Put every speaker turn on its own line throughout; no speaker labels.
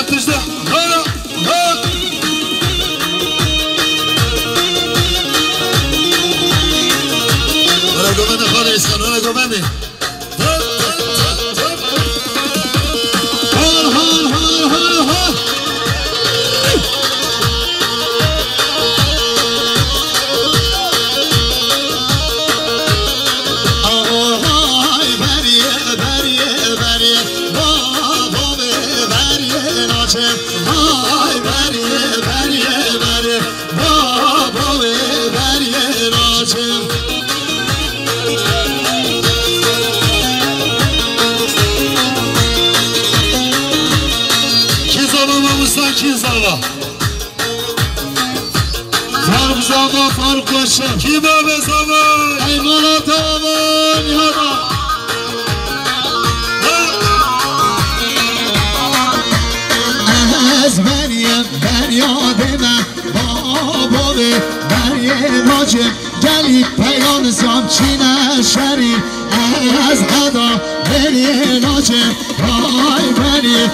تجده هلا هلا ولا قبني خالي اسكن ولا قبني fark başa kime be zaman eyvallah tamam yara az Meryem feryadime baba ve Meryem acı gelip peyanızam çine şerif az hada Meryem acı ay Meryem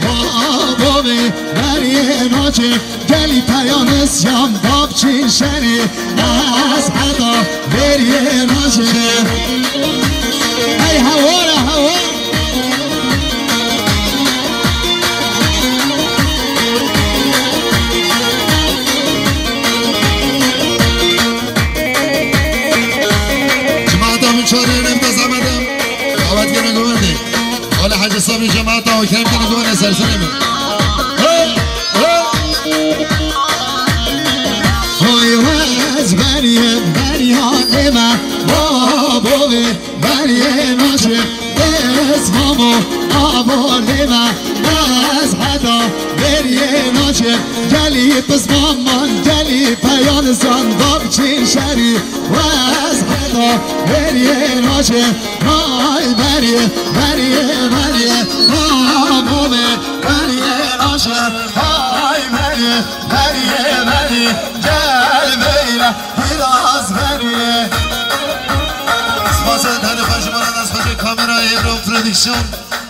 baba ve Meryem acı گلی پیانس یم باب چین شری از حدا بری ناجه ای هواره هوا جماعت همون چاره نمتازمدم دعوت کنه گوانده حالا حج صابی جماعت ها کم کنه گوانده سرسنمه Meryem'e babamı Meryem acı esmamı abolime az hada Meryem acı gelip esmamman gelip peyanızan babçin şeri az hada Meryem acı ay Meryem babamı Meryem acı ay Meryem gel beyle biraz beni Spazı tane kaçmadan asfacı kamera Ebro Prodüksiyon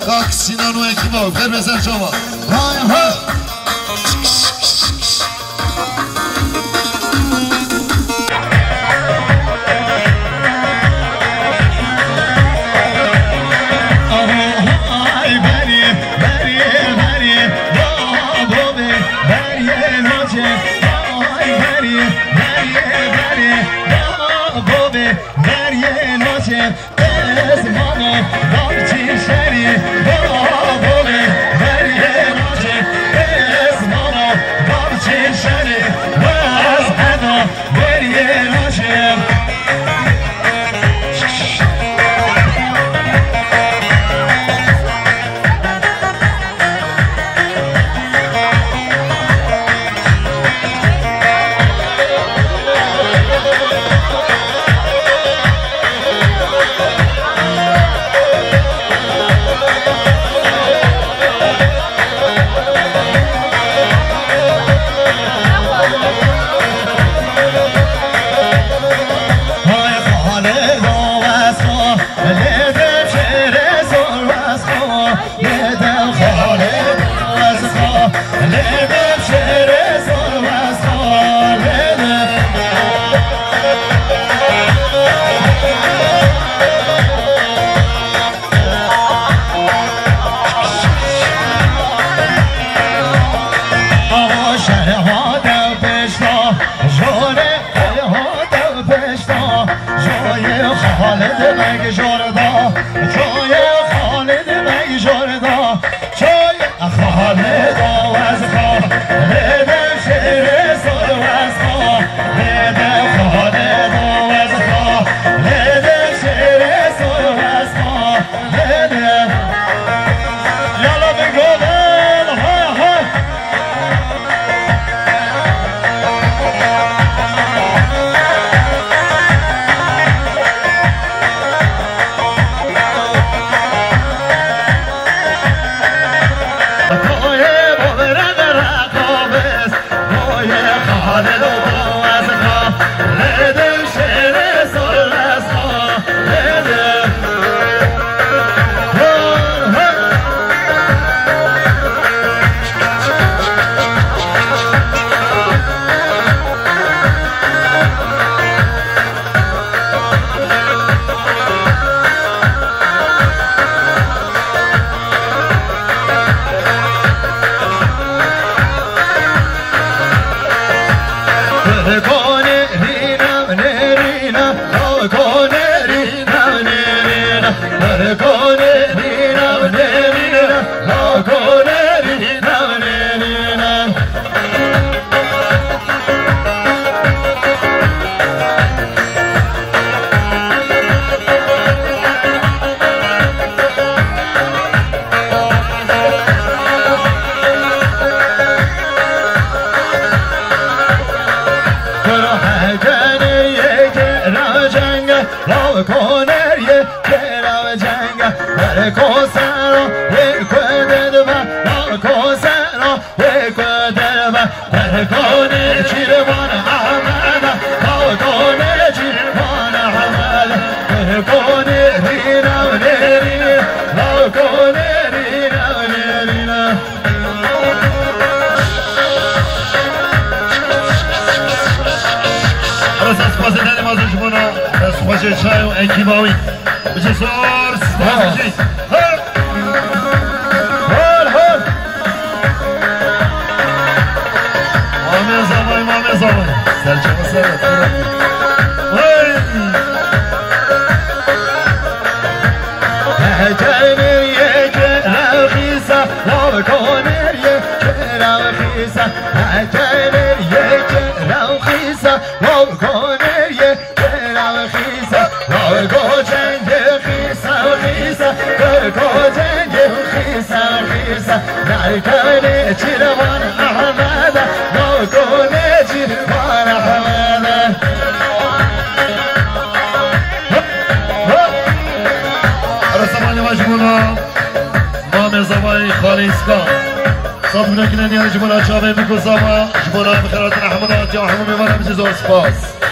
Kak Sinan ve ekibi ol Vermesen çova Hay hay
رینا کنه رینا رینا کنه رینا رینا کنه رینا رینا کنر یه کرا جنگ هر کوسرو یه کدر و هر کوسرو یه کدر و هر کنه چیروان احمد هر کنه چیروان احمد هر کنه رینا رینا هر کنه رینا رینا
Arasas pazeleri mazur buna خوشه چای و انکیماوی بچه سار ستازی هر مامه زمای سرچمه سرت
هجرنر یک رخیصه لاب کنر یک رخیصه هجرنر یک رخیصه لاب کنر یک رخیصه لاب جنگ خیصه خیصه لاب جنگ خیصه خیصه نرکنه چیروان احمد لاب کنه چیروان احمد
رسمانی مجموعه مام زمانی خالیسکا صاحب نکنه نیاری جمعه چاوه میکو زمان جمعه بخیرات احمد آتیا حمومی منم چیز و سپاس